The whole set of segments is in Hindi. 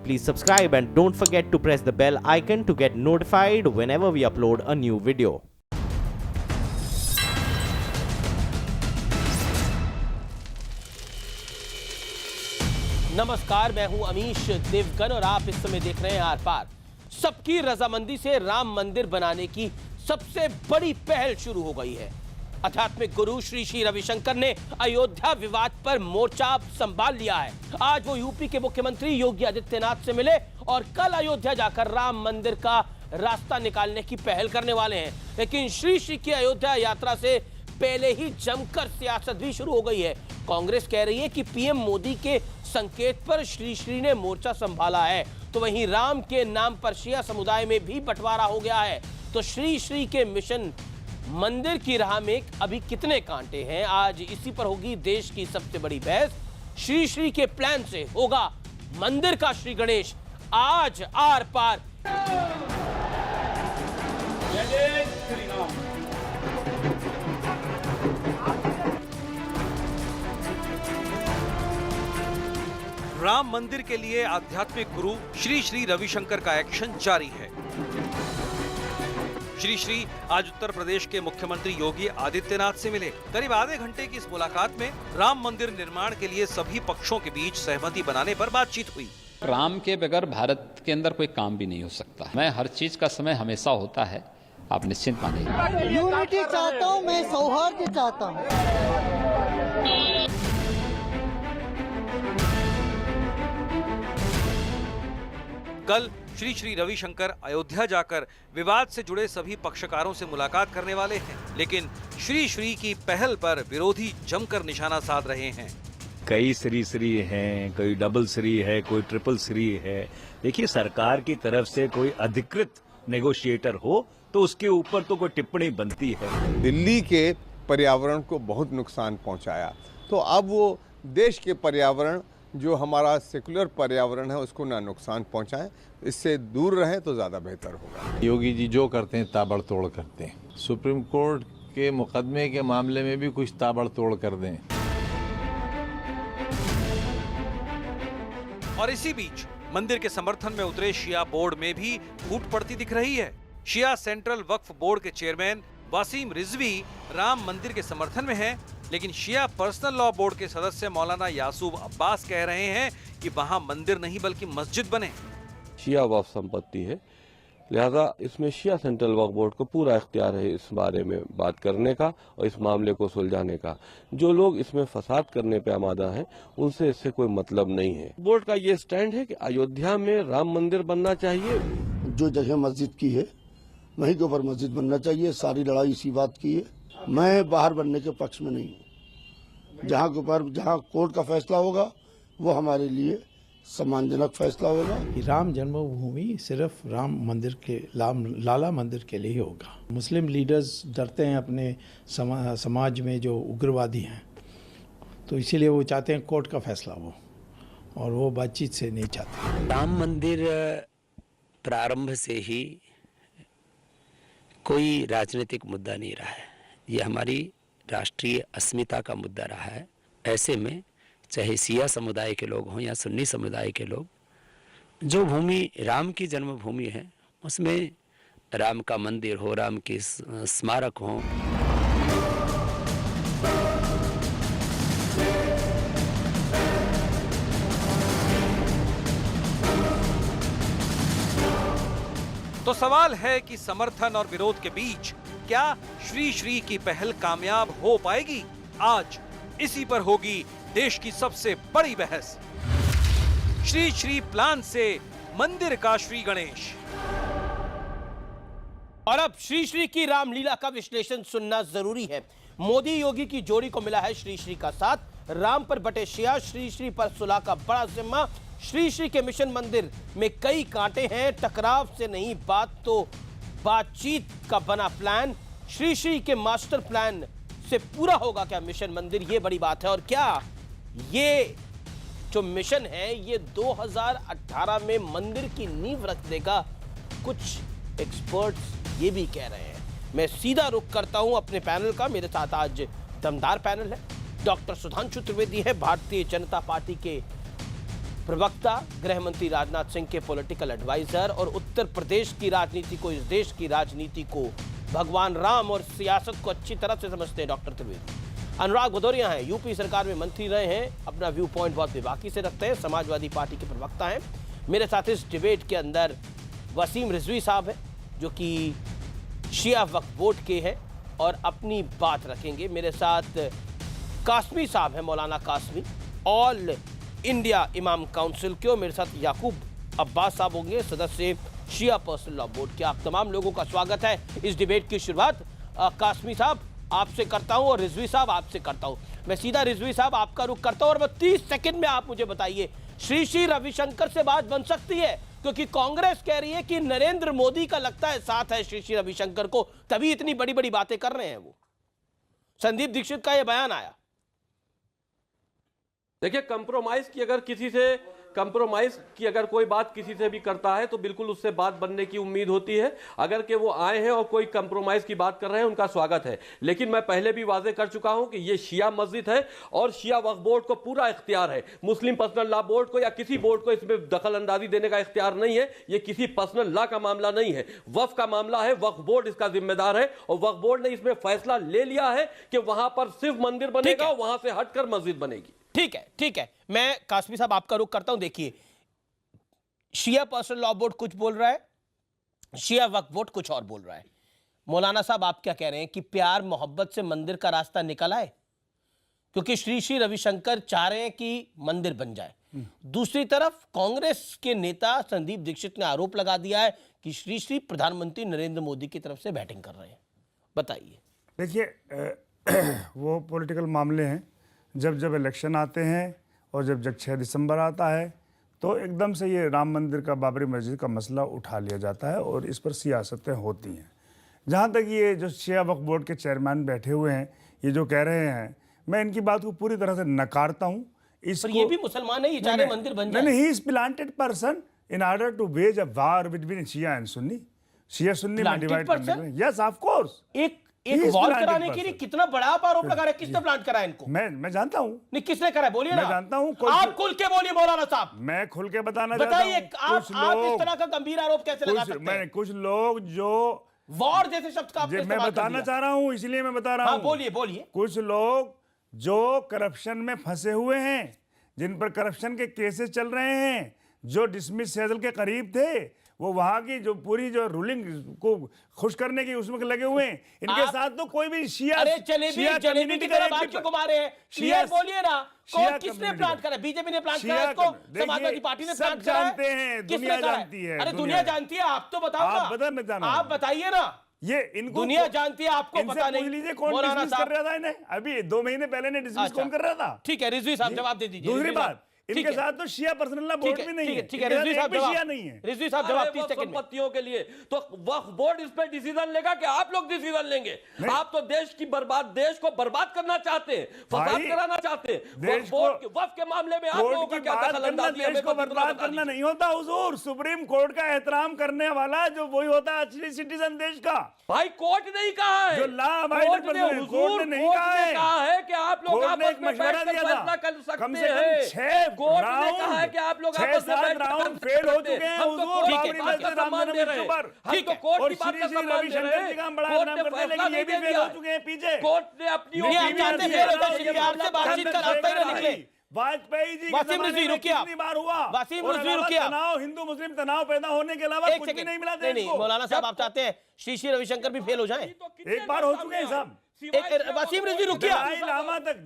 Please subscribe and don't forget to press the bell icon to get notified whenever we upload a new video. नमस्कार, मैं हूं अमीश देवगन और आप इस समय देख रहे हैं आर पार। सबकी रजामंदी से राम मंदिर बनाने की सबसे बड़ी पहल शुरू हो गई है। आध्यात्मिक गुरु श्री श्री रविशंकर ने अयोध्या विवाद पर मोर्चा संभाल लिया है। आज वो यूपी के मुख्यमंत्री योगी आदित्यनाथ से मिले और कल अयोध्या जाकर राम मंदिर का रास्ता निकालने की पहल करने वाले हैं। लेकिन श्री श्री की अयोध्या यात्रा से पहले ही जमकर सियासत भी शुरू हो गई है। कांग्रेस कह रही है कि पीएम मोदी के संकेत पर श्री श्री ने मोर्चा संभाला है, तो वहीं राम के नाम पर शिया समुदाय में भी बंटवारा हो गया है। तो श्री श्री के मिशन मंदिर की राह में अभी कितने कांटे हैं, आज इसी पर होगी देश की सबसे बड़ी बहस। श्री श्री के प्लान से होगा मंदिर का श्री गणेश। आज आर पार जय श्री राम। राम मंदिर के लिए आध्यात्मिक गुरु श्री श्री रविशंकर का एक्शन जारी है। श्री श्री आज उत्तर प्रदेश के मुख्यमंत्री योगी आदित्यनाथ से मिले। करीब आधे घंटे की इस मुलाकात में राम मंदिर निर्माण के लिए सभी पक्षों के बीच सहमति बनाने पर बातचीत हुई। राम के बगैर भारत के अंदर कोई काम भी नहीं हो सकता। मैं हर चीज का समय हमेशा होता है, आप निश्चिंत मानिए। यूनिटी चाहता हूँ, मैं सौहार्द चाहता हूँ। कल श्री श्री रविशंकर अयोध्या जाकर विवाद से जुड़े सभी पक्षकारों से मुलाकात करने वाले हैं, लेकिन श्री श्री की पहल पर विरोधी जमकर निशाना साध रहे हैं। कई श्री हैं, कोई डबल श्री है, कोई ट्रिपल श्री है। देखिए, सरकार की तरफ से कोई अधिकृत नेगोशिएटर हो तो उसके ऊपर तो कोई टिप्पणी बनती है। दिल्ली के पर्यावरण को बहुत नुकसान पहुंचाया, तो अब वो देश के पर्यावरण जो हमारा सेकुलर पर्यावरण है उसको ना नुकसान पहुंचाएं, इससे दूर रहें तो ज़्यादा बेहतर होगा। योगी जी जो करते हैं ताबड़तोड़ करते हैं। सुप्रीम कोर्ट के मुकदमे के मामले में भी कुछ ताबड़तोड़ कर दें। और इसी बीच मंदिर के समर्थन में उतरे शिया बोर्ड में भी फूट पड़ती दिख रही है। शिया सेंट्रल वक्फ बोर्ड के चेयरमैन वासीम रिजवी राम मंदिर के समर्थन में हैं, लेकिन शिया पर्सनल लॉ बोर्ड के सदस्य मौलाना यासूब अब्बास कह रहे हैं कि वहां मंदिर नहीं बल्कि मस्जिद बने। शिया वक्फ संपत्ति है, लिहाजा इसमें शिया सेंट्रल वक्फ बोर्ड को पूरा इख्तियार है इस बारे में बात करने का और इस मामले को सुलझाने का। जो लोग इसमें फसाद करने पे आमादा हैं, उनसे इससे कोई मतलब नहीं है। बोर्ड का ये स्टैंड है कि अयोध्या में राम मंदिर बनना चाहिए। जो जगह मस्जिद की है वहीं के ऊपर मस्जिद बनना चाहिए। सारी लड़ाई इसी बात की है। मैं बाहर बनने के पक्ष में नहीं हूँ। जहाँ कोर्ट का फैसला होगा वो हमारे लिए सम्मानजनक फैसला होगा। राम जन्मभूमि सिर्फ राम मंदिर के लाला मंदिर के लिए ही होगा। मुस्लिम लीडर्स डरते हैं अपने समाज में जो उग्रवादी हैं, तो इसीलिए वो चाहते हैं कोर्ट का फैसला हो, और वो बातचीत से नहीं चाहते। राम मंदिर प्रारंभ से ही कोई राजनीतिक मुद्दा नहीं रहा है, ये हमारी राष्ट्रीय अस्मिता का मुद्दा रहा है। ऐसे में चाहे शिया समुदाय के लोग हों या सुन्नी समुदाय के लोग, जो भूमि राम की जन्मभूमि है उसमें राम का मंदिर हो, राम के स्मारक हो, तो सवाल है कि समर्थन और विरोध के बीच क्या श्री श्री की पहल कामयाब हो पाएगी? आज इसी पर होगी देश की सबसे बड़ी बहस। श्री श्री प्लान से मंदिर का श्री गणेश। और अब श्री श्री की रामलीला का विश्लेषण सुनना जरूरी है। मोदी योगी की जोड़ी को मिला है श्री श्री का साथ। राम पर बटे शिया, श्री श्री पर सुलह का बड़ा जिम्मा। श्री श्री के मिशन मंदिर में कई कांटे हैं, टकराव से नहीं बात तो बातचीत का बना प्लान। श्री श्री के मास्टर प्लान से पूरा होगा क्या मिशन मंदिर, ये बड़ी बात है। और क्या ये जो मिशन है ये 2018 में मंदिर की नींव रख देगा, कुछ एक्सपर्ट्स ये भी कह रहे हैं। मैं सीधा रुख करता हूं अपने पैनल का। मेरे साथ आज दमदार पैनल है। डॉक्टर सुधांशु त्रिवेदी है, भारतीय जनता पार्टी के प्रवक्ता, गृह मंत्री राजनाथ सिंह के पॉलिटिकल एडवाइजर और उत्तर प्रदेश की राजनीति को, इस देश की राजनीति को, भगवान राम और सियासत को अच्छी तरह से समझते हैं डॉक्टर त्रिवेदी। अनुराग भदौरिया हैं, यूपी सरकार में मंत्री रहे हैं, अपना व्यू पॉइंट बहुत बेबाकी से रखते हैं, समाजवादी पार्टी के प्रवक्ता हैं। मेरे साथ इस डिबेट के अंदर वसीम रिजवी साहब हैं, जो कि शिया वक्फ बोर्ड के हैं और अपनी बात रखेंगे। मेरे साथ कासमी साहब हैं, मौलाना कासमी, ऑल इंडिया इमाम काउंसिल के, और मेरे साथ याकूब अब्बास साहब होंगे, सदस्य शिया पर्सनल लॉ बोर्ड के। आप तमाम लोगों का स्वागत है। इस डिबेट की शुरुआत कासमी साहब आपसे करता हूं और रिजवी साहब आपसे करता हूं। मैं सीधा रिजवी साहब आपका रुख करता हूं और 30 सेकंड में आप मुझे बताइए, श्री रविशंकर से बात बन सकती है? क्योंकि कांग्रेस कह रही है कि नरेंद्र मोदी का लगता है साथ है श्री रविशंकर को, तभी इतनी बड़ी बड़ी बातें कर रहे हैं वो। संदीप दीक्षित का यह बयान आया। देखिए, कंप्रोमाइज की अगर कोई बात किसी से भी करता है तो बिल्कुल उससे बात बनने की उम्मीद होती है। अगर कि वो आए हैं और कोई कंप्रोमाइज की बात कर रहे हैं, उनका स्वागत है। लेकिन मैं पहले भी वाजे कर चुका हूं कि ये शिया मस्जिद है और शिया वक्फ बोर्ड को पूरा इख्तियार है। मुस्लिम पर्सनल लॉ बोर्ड को या किसी बोर्ड को इसमें दखल अंदाजी देने का इख्तियार नहीं है। ये किसी पर्सनल लॉ का मामला नहीं है, वक्फ का मामला है। वक्फ बोर्ड इसका जिम्मेदार है और वक्फ बोर्ड ने इसमें फैसला ले लिया है कि वहां पर सिर्फ मंदिर बनेगा और वहां से हटकर मस्जिद बनेगी। ठीक है, ठीक है। मैं कासमी साहब आपका रुख करता हूं। देखिए, शिया पर्सनल लॉ बोर्ड कुछ बोल रहा है, शिया वक्फ बोर्ड कुछ और बोल रहा है। मौलाना साहब आप क्या कह रहे हैं कि प्यार मोहब्बत से मंदिर का रास्ता निकल आए? क्योंकि श्री रविशंकर चाह रहे हैं कि मंदिर बन जाए। दूसरी तरफ कांग्रेस के नेता संदीप दीक्षित ने आरोप लगा दिया है कि श्री प्रधानमंत्री नरेंद्र मोदी की तरफ से बैटिंग कर रहे हैं। बताइए। देखिए, वो पॉलिटिकल मामले हैं। जब इलेक्शन आते हैं और जब 6 दिसंबर आता है तो एकदम से ये राम मंदिर का, बाबरी मस्जिद का मसला उठा लिया जाता है और इस पर सियासतें होती हैं। जहाँ तक ये जो शिया वक्फ बोर्ड के चेयरमैन बैठे हुए हैं, ये जो कह रहे हैं, मैं इनकी बात को पूरी तरह से नकारता हूँ। पर ये भी मुसलमान है, ये चाह रहे मंदिर बन जाए। नहीं, he is planted person in order to wage a war between Shia and Sunni. Shia Sunni में डिवाइड करने के लिए। Yes, of course. एक वॉर कराने के लिए कितना बड़ा आप आरोप लगा रहे हैं? किसने प्लान करा इनको? मैं जानता हूँ। नहीं, किसने करा है? बोलिए ना। मैं जानता हूँ। आप खुल के बोलिए मौलाना साहब। मैं खुल के बताना चाहता हूँ। बताइए, आप इस तरह का गंभीर आरोप कैसे लगा सकते हैं? कुछ लोग जो वॉर जैसे शब्द का आपने मैं बताना चाह रहा हूँ, इसलिए मैं बता रहा हूँ। बोलिए। कुछ लोग जो करप्शन में फंसे हुए हैं, जिन पर करप्शन के केसेस चल रहे हैं, जो डिसमिस सेजल के करीब थे, वो वहां की जो पूरी जो रूलिंग को खुश करने की उसमें लगे हुए हैं। इनके साथ तो कोई भी शिया, अरे जलेबी की तरह बात क्यों घुमा रहे हैं? क्लियर बोलिए ना, कौन किसने प्लान करा? बीजेपी ने प्लान करा इसको? समाजवादी पार्टी ने प्लान करा? जानते हैं, दुनिया जानती है। अरे दुनिया जानती है, आप तो बताओ ना। आप बताइए ना। ये इनको दुनिया जानती है, आपको पता नहीं। लीजिए कौन डिसमिस कर रहा था इन्हें? अभी 2 महीने पहले ने डिसमिस कौन कर रहा था? ठीक है, रिजवी साहब जवाब दे दीजिए। दूसरी बात, इनके साथ तो शिया पर्सनल लॉ बोर्ड भी नहीं है। ठीक है, रिजवी साहब शिया नहीं है। रिजवी साहब जवाब 30 सेकंड में। संपत्तियों के लिए तो वक्फ बोर्ड इस पे डिसीजन लेगा कि आप लोग डिसीजन लेंगे? आप तो देश को बर्बाद करना चाहते हैं, फसाद कराना चाहते हैं। वक्फ बोर्ड के वक्फ के मामले में आप लोगों का क्या दखल-अंदाजी है? देश को बर्बाद करना नहीं होता हुजूर। सुप्रीम कोर्ट का एहतराम करने वाला जो वही होता है असली सिटीजन देश का। भाई कोर्ट नहीं कहा है, जो लॉ अबाइडिंग पर्सन, कोर्ट ने नहीं कहा है कि आप लोग आपस में मशवरा दिया फैसला कर था। सकते कम से कम 6 कोर्ट ने कहा है कि आप लोग आपस में 6-7 राउंड फेल हो चुके हैं हुजूर। बाबरी मस्जिद राम जन्मभूमि के ऊपर। ठीक है, कोर्ट की बात का सम्मान दे रहे हैं। का बड़ा नाम करते हैं, लेकिन ये भी फेल हो चुके हैं पीछे। कोर्ट ने अपनी आपसे बातचीत का रास्ता ही ना निकले। वाजपेयी जी वसीम रिजवी रुकिया, कितनी बार हुआ? वसीम रिजवी रुकिया। तनाव, हिंदू मुस्लिम तनाव पैदा होने के अलावा कुछ भी नहीं मिला देश को। नहीं, मौलाना साहब आप चाहते हैं श्री रविशंकर भी फेल हो जाएं? एक बार हो चुके हैं साहब। वसीम रिजवी रुकिया।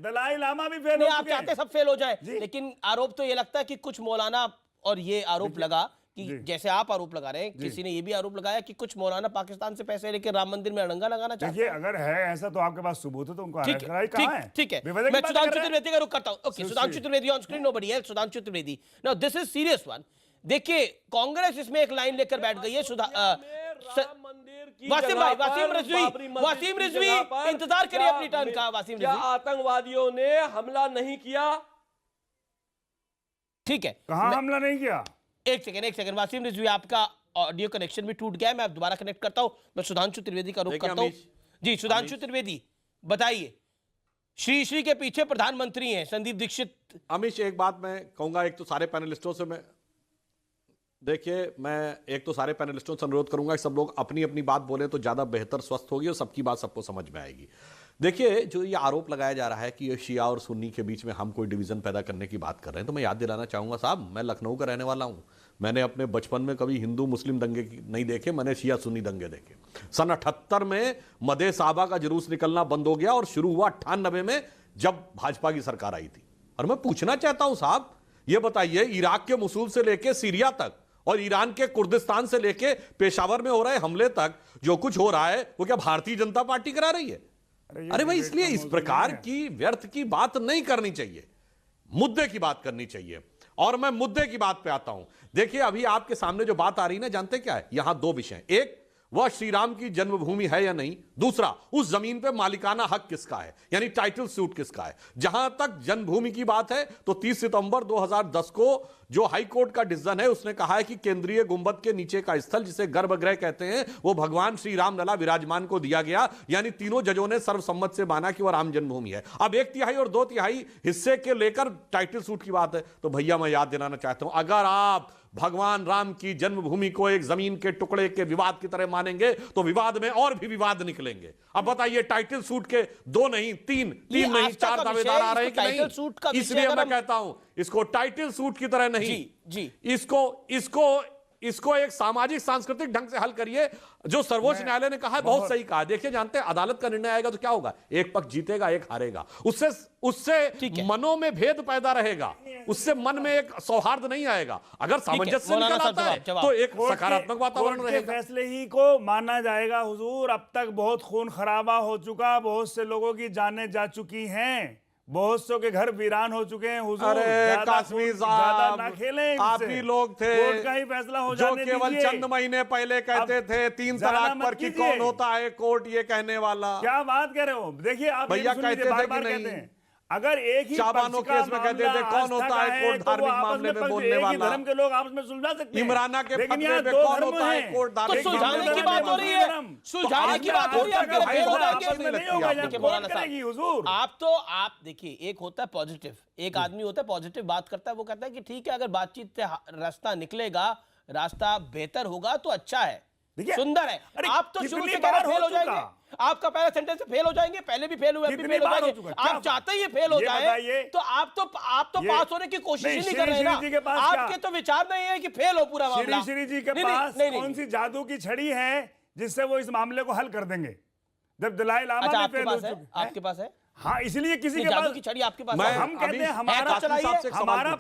दलाई लामा भी फेल हो चुके हैं। आप चाहते सब फेल हो जाए, लेकिन आरोप तो ये लगता है कि कुछ मौलाना, और ये आरोप लगा कि जैसे आप आरोप लगा रहे हैं, किसी ने ये भी आरोप लगाया कि कुछ मौलाना पाकिस्तान से पैसे लेकर राम मंदिर में अड़ंगा लगाना चाहते हैं। अगर है ऐसा तो आपके पास सबूत है, तो उनको ठीक है। मैं सुधांशु त्रिवेदी का रुख करता हूं। Okay, Sudhanshu Trivedi on screen, nobody else. Sudhanshu Trivedi, now this is serious one. देखिए, कांग्रेस इसमें एक लाइन लेकर बैठ गई है। वसीम रिजवी इंतजार करिए अपनी टर्न का। वसीम रिजवी, आतंकवादियों ने हमला नहीं किया? ठीक है, कहां हमला नहीं किया? एक सेकंड। वसीम रिजवी, आपका ऑडियो कनेक्शन भी टूट गया है, मैं अब दोबारा कनेक्ट करता हूं। मैं सुधांशु त्रिवेदी का रुख करता हूं। जी सुधांशु त्रिवेदी, बताइए, श्री के पीछे प्रधानमंत्री हैं संदीप दीक्षित। अमीश, एक बात मैं कहूंगा, एक तो सारे पैनलिस्टों से मैं सारे पैनलिस्टों से अनुरोध करूंगा कि सब लोग अपनी अपनी बात बोले तो ज्यादा बेहतर स्वस्थ होगी और सबकी बात सबको समझ में आएगी। देखिए, जो ये आरोप लगाया जा रहा है कि ये शिया और सुन्नी के बीच में हम कोई डिवीजन पैदा करने की बात कर रहे हैं, तो मैं याद दिलाना चाहूंगा साहब, मैं लखनऊ का रहने वाला हूं। मैंने अपने बचपन में कभी हिंदू मुस्लिम दंगे नहीं देखे, मैंने शिया सुन्नी दंगे देखे। सन 78 में मदे साहबा का जुलूस निकलना बंद हो गया और शुरू हुआ 98 में, जब भाजपा की सरकार आई थी। और मैं पूछना चाहता हूं साहब, ये बताइए, इराक के मुसूल से लेकर सीरिया तक और ईरान के कुर्दिस्तान से लेके पेशावर में हो रहे हमले तक जो कुछ हो रहा है वो क्या भारतीय जनता पार्टी करा रही है? अरे भाई, इसलिए इस प्रकार की व्यर्थ की बात नहीं करनी चाहिए, मुद्दे की बात करनी चाहिए। और मैं मुद्दे की बात पे आता हूं। देखिए, अभी आपके सामने जो बात आ रही है ना, जानते क्या है? यहां दो विषय, एक वह श्री राम की जन्मभूमि है या नहीं, दूसरा उस जमीन पे मालिकाना हक किसका है, यानी टाइटल सूट किसका है। जहां तक जन्मभूमि की बात है तो 30 सितंबर 2010 को जो हाई कोर्ट का डिसीजन है, उसने कहा है कि केंद्रीय गुंबद के नीचे का स्थल, जिसे गर्भगृह कहते हैं, वो भगवान श्री राम लला विराजमान को दिया गया। यानी तीनों जजों ने सर्वसम्मत से माना कि वह राम जन्मभूमि है। अब 1/3 और 2/3 हिस्से के लेकर टाइटल सूट की बात है। तो भैया, मैं याद दिलाना चाहता हूं, अगर आप भगवान राम की जन्मभूमि को एक जमीन के टुकड़े के विवाद की तरह मानेंगे तो विवाद में और भी विवाद निकलेंगे। अब बताइए, टाइटल सूट के 2 नहीं 3 नहीं 4 दावेदार आ रहे हैं कि नहीं? इसलिए मैं कहता हूं, इसको टाइटल सूट की तरह नहीं, जी। इसको एक सामाजिक सांस्कृतिक ढंग से हल करिए। जो सर्वोच्च न्यायालय ने कहा है, बहुत सही कहा। देखिए, जानते हैं, अदालत का निर्णय आएगा तो क्या होगा? एक पक्ष जीतेगा, एक हारेगा। उससे मनों में भेद पैदा रहेगा, उससे मन में एक सौहार्द नहीं आएगा। अगर सामंजस्य निकल आता है तो एक सकारात्मक वातावरण रहेगा। फैसले ही को माना जाएगा। हुजूर, अब तक बहुत खून खराबा हो चुका, बहुत से लोगों की जानें जा चुकी हैं, बहुत सौ के घर वीरान हो चुके हैं। हुजूर, अरे कासमी साहब, ना खेलें, आप ही लोग थे कोर्ट का ही फैसला हो जो जाने केवल दीजिए। चंद महीने पहले कहते थे 3 तलाक पर कि कौन होता है कोर्ट ये कहने वाला। क्या बात कह रहे हो? देखिए, आप भैया कहते थे कि नहीं, अगर एक ही शाबानो केस में कहते थे कौन होता है कोर्ट धार्मिक मामले में बोलने वाला। धर्म के लोग आपस में सुलझा सकते हैं। इमराना के फतवे पे कौन होता है कोर्ट धार्मिक मामले में? सुलझाने की बात हो रही है, सुलझाने की बात हो रही है। आप देखिए, एक होता है पॉजिटिव, एक आदमी होता है पॉजिटिव बात करता है, वो कहता है कि ठीक है, अगर बातचीत से रास्ता निकलेगा, रास्ता बेहतर होगा तो अच्छा है, सुंदर है। आप तो शुरू से फेल हो जाएंगे, आपका पहला सेंटेंस फेल हो जाएंगे, पहले भी फेल हुए, अभी फेल हो जाएंगे। आप चाहते ही फेल हो जाए तो आप तो पास होने की कोशिश ही नहीं कर रहे ना। आपके तो विचार नहीं है कि फेल हो पूरा मामला। श्री जी के पास कौन सी जादू की छड़ी है जिससे वो इस मामले को हल कर देंगे? जब दलाई लामा भी फेल हो चुके हैं। आपके पास है? हाँ, इसलिए किसी के पास की छड़ी आपके पास है। हम कहते हैं हमारा हमारा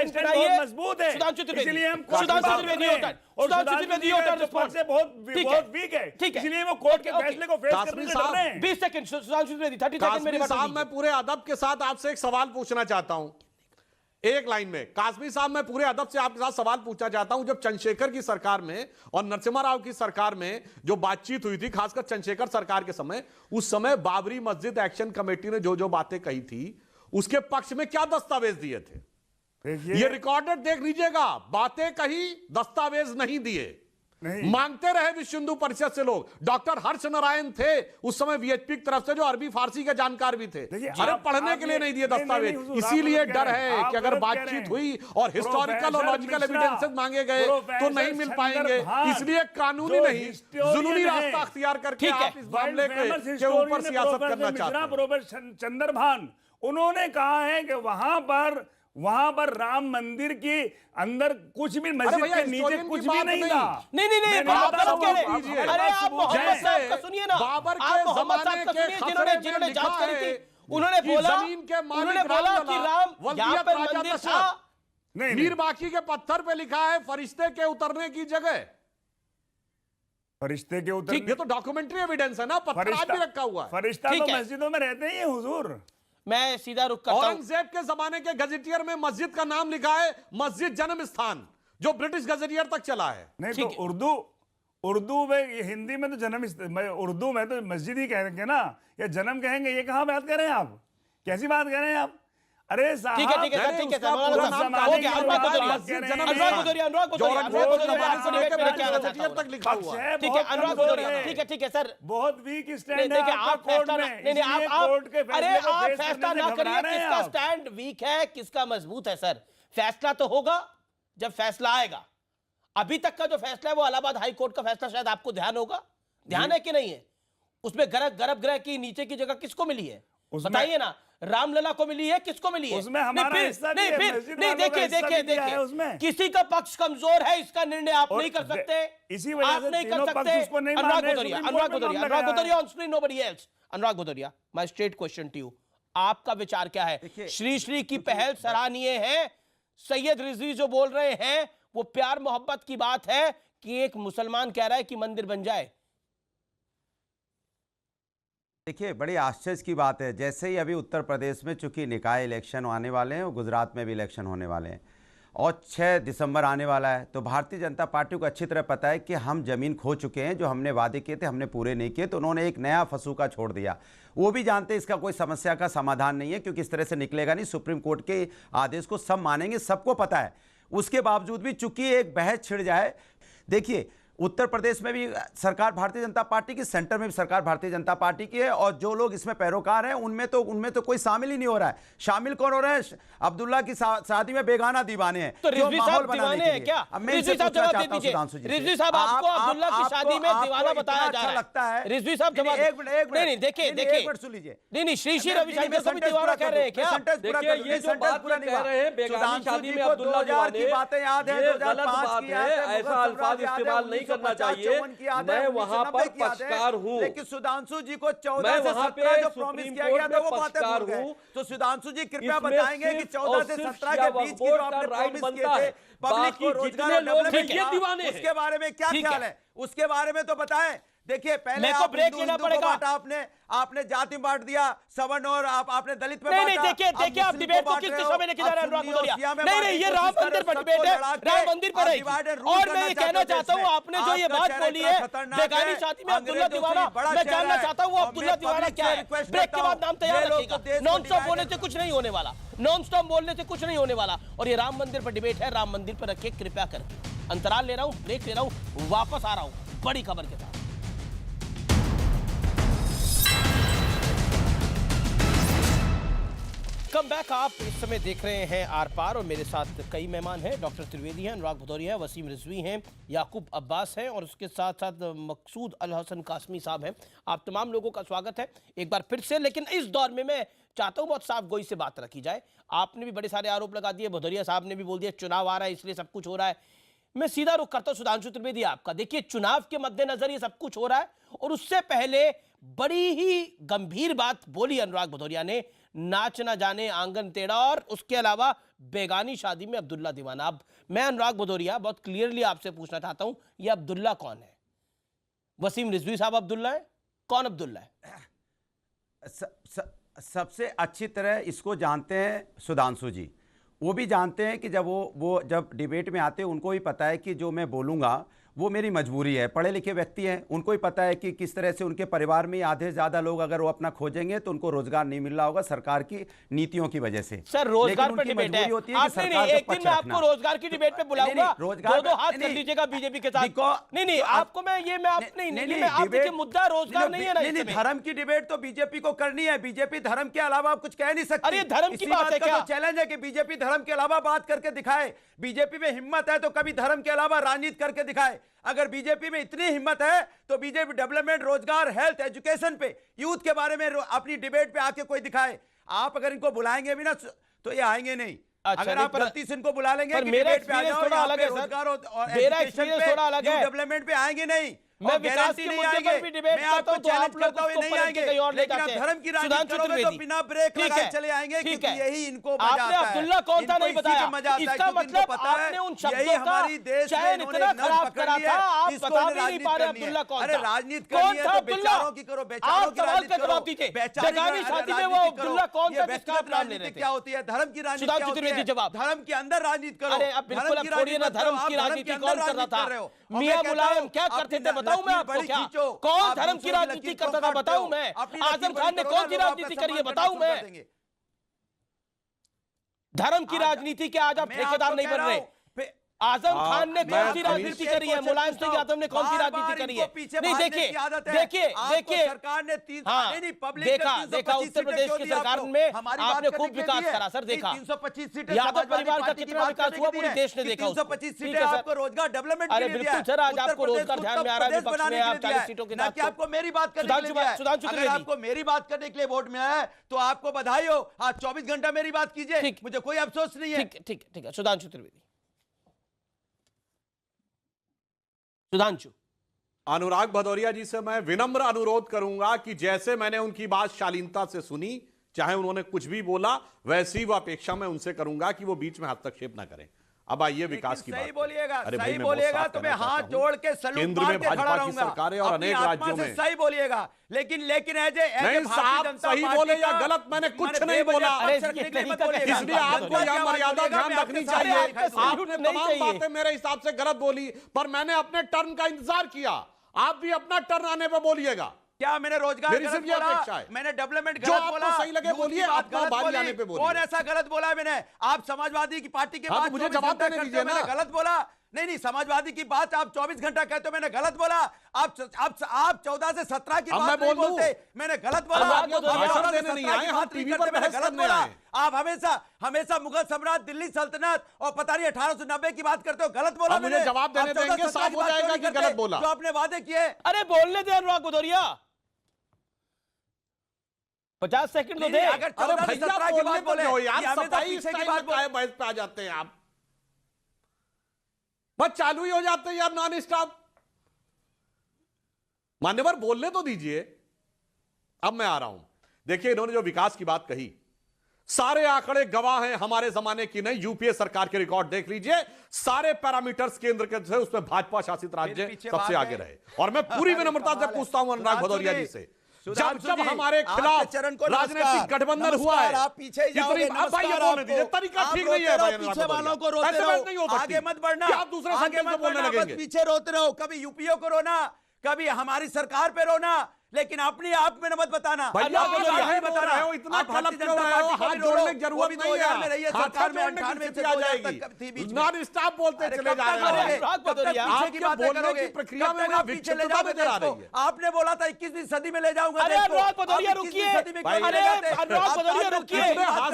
स्टैंड मजबूत है, इसलिए हम बहुत वीक है, इसलिए वो कोर्ट के फैसले को फेस करने से डर रहे हैं। 20 सेकंड सुधांशु त्रिवेदी, 30 सेकंड मेरे पास। साहब, मैं पूरे अदब के साथ आपसे एक सवाल पूछना चाहता हूं, एक लाइन में। कासमी साहब, मैं पूरे अदब से आपके साथ सवाल पूछना चाहता हूं। जब चंद्रशेखर की सरकार में और नरसिम्हा राव की सरकार में जो बातचीत हुई थी, खासकर चंद्रशेखर सरकार के समय, उस समय बाबरी मस्जिद एक्शन कमेटी ने जो जो बातें कही थी, उसके पक्ष में क्या दस्तावेज दिए थे? ये रिकॉर्डेड देख लीजिएगा। बातें कही, दस्तावेज नहीं दिए। मांगते रहे विश्व हिंदू परिषद से लोग। डॉक्टर हर्ष नारायण थे उस समय वीएचपी की तरफ से, जो अरबी फारसी के जानकार भी थे। अरे पढ़ने के लिए नहीं दिए दस्तावेज, इसीलिए डर है कि अगर बातचीत हुई और हिस्टोरिकल और लॉजिकल एविडेंसेस मांगे गए तो नहीं मिल पाएंगे। इसलिए कानूनी नहीं, जुनूनी रास्ता अख्तियार करके आप इस मामले के ऊपर सियासत करना चाहते हैं। प्रोफेसर चंद्रभान, उन्होंने कहा है कि वहां पर राम मंदिर के अंदर कुछ भी, मस्जिद के नीचे कुछ भी नहीं था। नहीं, आप गलत कह रहे हैं। अरे आप मोहम्मद साहब का सुनिए ना, आप मोहम्मद साहब का सुनिए, जिन्होंने जांच करी थी। उन्होंने बोला कि राम यहाँ पर मंदिर था। मीर बाकी के पत्थर पे लिखा है फरिश्ते के उतरने की जगह। फरिश्ते के उतरने, ये तो डॉक्यूमेंट्री एविडेंस है ना, पत्थर आज भी रखा हुआ है। फरिश्ता तो मस्जिदों में रहते ही है हुजूर। मैं सीधा रुक करता हूं। औरंगजेब के जमाने के गजेटियर में मस्जिद का नाम लिखा है मस्जिद जन्म स्थान, जो ब्रिटिश गजेटियर तक चला है। नहीं तो उर्दू में, हिंदी में तो जन्म, उर्दू में तो मस्जिद ही कहेंगे ना, या जन्म कहेंगे। ये कहां बात कर रहे हैं आप? कैसी बात कर रहे हैं आप? अरे साहब, ठीक है ठीक है सर, ठीक है सर, मौलाना साहब, हो गया। अनुराग भदौरिया, अनुराग भदौरिया, अनुराग भदौरिया, अनुराग भदौरिया, आपको डिबेट में लेके आना चाहता हूं। ठीक है अनुराग भदौरिया, ठीक है सर, बहुत वीक स्टैंड है देखिए आपका आप कोर्ट फैसला में। नहीं नहीं आप अरे आप फैसला ना करिए घबरा रहे हैं किसका आप। स्टैंड वीक है किसका मजबूत है सर। फैसला तो होगा जब फैसला आएगा। अभी तक का जो फैसला है वो इलाहाबाद हाई कोर्ट का फैसला, शायद आपको ध्यान होगा, ध्यान है कि नहीं है? उसमें गर्भगृह की नीचे की जगह किसको मिली है बताइए ना। रामलला को मिली है, किसको मिली है? उसमें हमारा हिस्सा नहीं है, मस्जिद वालों का देखिए हिस्सा देखिए भी दिया है देखिए, उसमें। किसी का पक्ष कमजोर है इसका निर्णय आप और नहीं कर सकते, इसी वजह आप से नहीं कर तीनों सकते। पक्ष उसको नहीं मान अनुराग रहे, भदौरिया, सुप्रीम अनुराग कोर्ट में भदौरिया, मामला अनुराग गया है। Bhadauria on screen, nobody else. Anurag Bhadauria, my straight question to you, आपका विचार क्या है? श्री की पहल सराहनीय है। सैयद रिजवी जो बोल रहे हैं वो प्यार मोहब्बत की बात है कि एक मुसलमान कह रहा है कि मंदिर बन जाए। देखिए, बड़ी आश्चर्य की बात है, जैसे ही अभी उत्तर प्रदेश में चूंकि निकाय इलेक्शन आने वाले हैं और गुजरात में भी इलेक्शन होने वाले हैं और 6 दिसंबर आने वाला है, तो भारतीय जनता पार्टी को अच्छी तरह पता है कि हम ज़मीन खो चुके हैं, जो हमने वादे किए थे हमने पूरे नहीं किए, तो उन्होंने एक नया फसूका छोड़ दिया। वो भी जानते हैं इसका कोई समस्या का समाधान नहीं है, क्योंकि इस तरह से निकलेगा नहीं। सुप्रीम कोर्ट के आदेश को सब मानेंगे, सबको पता है। उसके बावजूद भी चूंकि एक बहस छिड़ जाए, देखिए उत्तर प्रदेश में भी सरकार भारतीय जनता पार्टी की, सेंटर में भी सरकार भारतीय जनता पार्टी की है, और जो लोग इसमें पैरोकार हैं उनमें तो कोई शामिल ही नहीं हो रहा है। शामिल कौन हो रहा है? अब्दुल्ला की शादी में बेगाना दीवाने हैं। तो रिजवी साहब दीवाने हैं क्या? रिजवी साहब जवाब दे दीजिए। रिजवी साहब, आपको अब्दुल्ला की शादी में दीवाना बताया जा रहा है, लगता है? रिजवी साहब जवाब, नहीं देखिए देखिए, सुन लीजिए, नहीं श्री रविशंकर को भी दीवाना कह रहे हैं क्या? देखिए ये जो बात कह रहे हैं बेगानी शादी में अब्दुल्ला दीवाने, की बातें याद है, ये गलत बात है, ऐसा अल्फाज इस्तेमाल नहीं करना चाहिए। मैं वहां पर पक्षकार हूं, लेकिन सुधांशु जी को 14 मैं से वहां 17 पे जो प्रॉमिस किया गया था वो बातें भूल गए। तो सुधांशु जी कृपया बताएंगे कि 14 से 17 के बीच की जो आपने प्रॉमिस किए थे पब्लिक को रोजगार और डेवलपमेंट, उसके बारे में क्या ख्याल है? उसके बारे में तो बताएं। देखिए, पहले आप ब्रेक लेना पड़ेगा। आपने जाति में बांट दिया, सवर्ण और आपने दलित में नहीं देखिए आप डिबेट को किस दिशा में लेके जा रहे हैं अनुराग भदौरिया? नहीं ये राम मंदिर पर डिबेट है, राम मंदिर पर है। और मैं ये कहना चाहता हूँ, आपने जो ये बात बोली है बेगानी शादी में अब्दुल्ला दीवाना, मैं जानना चाहता हूँ वो अब्दुल्ला दीवाना क्या है? ब्रेक के बाद नाम तैयार रखिएगा। नॉन स्टॉप बोलने से कुछ नहीं होने वाला, नॉन स्टॉप बोलने से कुछ नहीं होने वाला। और ये राम मंदिर पर डिबेट है, राम मंदिर पर रखिए कृपया करके। अंतराल ले रहा हूँ, ब्रेक ले रहा हूँ, वापस आ रहा हूँ बड़ी खबर के साथ। कम बैक, आप इस समय देख रहे हैं आर पार और मेरे साथ कई मेहमान हैं। डॉक्टर त्रिवेदी हैं, अनुराग भदौरिया हैं, वसीम रिजवी हैं, याकूब अब्बास हैं और उसके साथ साथ मकसूद अल हसन कासमी साहब हैं। आप तमाम लोगों का स्वागत है एक बार फिर से। लेकिन इस दौर में मैं चाहता हूं बहुत साफ गोई से बात रखी जाए। आपने भी बड़े सारे आरोप लगा दिए, भदौरिया साहब ने भी बोल दिया चुनाव आ रहा है इसलिए सब कुछ हो रहा है। मैं सीधा रुख करता हूं सुधांशु त्रिवेदी आपका। देखिए, चुनाव के मद्देनजर ये सब कुछ हो रहा है और उससे पहले बड़ी ही गंभीर बात बोली अनुराग भदौरिया ने, नाच ना जाने आंगन टेढ़ा, और उसके अलावा बेगानी शादी में अब्दुल्ला दीवाना। अब मैं अनुराग भदौरिया बहुत क्लियरली आपसे पूछना चाहता हूं, ये अब्दुल्ला कौन है? वसीम रिजवी साहब अब्दुल्ला है? कौन अब्दुल्ला है? सबसे अच्छी तरह इसको जानते हैं सुधांशु जी। वो भी जानते हैं कि जब वो जब डिबेट में आते हैं उनको भी पता है कि जो मैं बोलूँगा वो मेरी मजबूरी है। पढ़े लिखे व्यक्ति हैं, उनको ही पता है कि किस तरह से उनके परिवार में आधे से ज़्यादा लोग अगर वो अपना खोजेंगे तो उनको रोजगार नहीं मिल रहा होगा सरकार की नीतियों की वजह से। सर रोजगार पर डिबेट है, आपने नहीं, एक दिन मैं आपको रोजगार की डिबेट पे बुलाऊंगा, दो हाथ कर लीजिएगा बीजेपी के साथ। नहीं आपको मैं आपके मुद्दा रोजगार नहीं है ना। धर्म की डिबेट तो बीजेपी को करनी है, बीजेपी धर्म के अलावा कुछ कह नहीं सकती। अरे धर्म की बात है क्या? चैलेंज है कि बीजेपी धर्म के अलावा बात करके दिखाए। बीजेपी में हिम्मत है तो कभी धर्म के अलावा राजनीति करके दिखाए। अगर बीजेपी में इतनी हिम्मत है तो बीजेपी डेवलपमेंट, रोजगार, हेल्थ, एजुकेशन पे, यूथ के बारे में अपनी डिबेट पे आके कोई दिखाए। आप अगर इनको बुलाएंगे भी ना तो ये आएंगे नहीं। अगर आप गलती से इनको बुला लेंगे कि डिबेट पे आ जाओ, यहाँ पे रोजगार और एजुकेशन पे, डेवलपमेंट पे आएंगे नहीं। मैं विकास के मुद्दे पर भी डिबेट करता हूं तो आप लोग उसको नहीं आएंगे, लेकिन आप धर्म की राजनीति करोगे तो बिना ब्रेक लगाए चले आएंगे, क्योंकि यही इनको मजा आता है। आपने अब्दुल्ला कौन सा नहीं बताया, इसका मतलब आपने उन शब्दों का चयन इतना खराब करा था, आप बता भी नहीं पा रहे अब्दुल्ला कौन था। राजनीति कौन था अब्दुल्ला? की करो, आप सवाल का जवाब दीजिए। बेगानी शादी में वो अब्दुल्ला कौन था जिसका आप नाम ले रहे थे? क्या होती है धर्म की राजनीति? धर्म के अंदर राजनीति करो। अरे अब बिल्कुल अब छोड़िए ना, धर्म की राजनीति कौन कर रहा था? मियां मुलायम क्या करते थे बताऊं मैं आपको? क्या कौन धर्म की राजनीति करता था बताऊं मैं? आजम खान ने कौन सी राजनीति करी है बताऊं मैं? धर्म की राजनीति के आज आप ठेकेदार नहीं बन रहे। आजम खान ने कौन सी राजनीति करी है? मुलायम सिंह यादव ने कौन सी राजनीति करी है? नहीं, देखिए सरकार ने देखा उत्तर प्रदेश की सरकार में आपने खूब विकास करा सर। देखा 325 सीटें यादव परिवार का कितना विकास हुआ पूरे देश ने देखा। 325 सीटें आपको रोजगार डेवलपमेंट अरे बिल्कुल सर, आज आपको रोजगार ध्यान में आ रहा है, विपक्ष में आप 40 सीटों के साथ। कि आपको मेरी बात करने के लिए, अगर आपको मेरी बात करने के लिए वोट मिला है तो आपको बधाई हो। आज 24 घंटा मेरी बात कीजिए, मुझे कोई अफसोस नहीं है। ठीक है सुधांशु त्रिवेदी। सुधांशु, अनुराग भदौरिया जी से मैं विनम्र अनुरोध करूंगा कि जैसे मैंने उनकी बात शालीनता से सुनी, चाहे उन्होंने कुछ भी बोला, वैसी वो अपेक्षा मैं उनसे करूंगा कि वो बीच में हस्तक्षेप ना करें। अब आइए विकास की बात। सही बोलिएगा तो मैं हाथ जोड़ के सलूट मार के खड़ा रहूंगा। सरकारें और अनेक राज्यों में सही बोलिएगा, लेकिन नहीं साहब, सही बोले या गलत, मैंने कुछ नहीं बोला। इसलिए आपको यह मर्यादा ध्यान रखनी चाहिए। आपने तमाम बातें मेरे हिसाब से गलत बोली, पर मैंने अपने टर्न का इंतजार किया। आप भी अपना टर्न आने पर बोलिएगा। क्या मैंने रोजगार गलत बोला? मैंने डेवलमेंट गलत बोला? सही लगे बोलिए, आपको बारी आने पे बोलिए। कौन ऐसा गलत बोला मैंने? आप समाजवादी की पार्टी के बाद मुझे जवाब देने दीजिए ना। गलत बोला? नहीं, समाजवादी की बात आप 24 घंटा कहते हो, मैंने गलत बोला? आप 14 से 17 की बात नहीं बोलते, मैंने गलत बोला? आप हमेशा मुगल सम्राट, दिल्ली सल्तनत और पता नहीं 1890 की बात करते हो, गलत बोला? मुझे जवाब देने देंगे, साफ हो जाएगा कि गलत बोला। जो आपने वादे किए। अरे बोलने दे अनुराग भदौरिया, 50 सेकंड तो दे। अगर 14 से 17 की बात बोले, बहस पे आ जाते हैं आप, बस चालू ही हो जाते हैं यार नॉन स्टॉप। मान्यवर बोलने तो दीजिए। अब मैं आ रहा हूं। देखिए, इन्होंने जो विकास की बात कही, सारे आंकड़े गवाह हैं, हमारे जमाने की नहीं, यूपीए सरकार के रिकॉर्ड देख लीजिए। सारे पैरामीटर्स केंद्र के थे, उसमें भाजपा शासित राज्य सबसे आगे रहे। और मैं पूरी विनम्रता से पूछता हूं अनुराग भदौरिया जी से, जब हमारे खिलाफ राजनीतिक गठबंधन हुआ है, आप पीछे ही जाओगे। तरीका ठीक नहीं है, पीछे वालों को रोते रहो, आगे मत बढ़ना। आप दूसरे आगे मत बढ़ना, बस पीछे रोते रहो। कभी यूपीओ को रोना, कभी हमारी सरकार पे रोना, लेकिन अपने आप में न मत बताना। इतना गलत क्यों रहे हो? हाथ जोड़ने की जरूरत नहीं है। सरकार में 98 से 2000 तक थी बीच में। नॉन स्टॉप बोलते चले जा रहे हैं। पीछे की बातें करोगे, प्रक्रिया में आप पीछे ले जाओगे नजर आ रही है। आपने बोला था 21वीं सदी में ले जाऊंगा। अरे अनुराग भदौरिया रुकिए, अरे अनुराग भदौरिया रुकिए,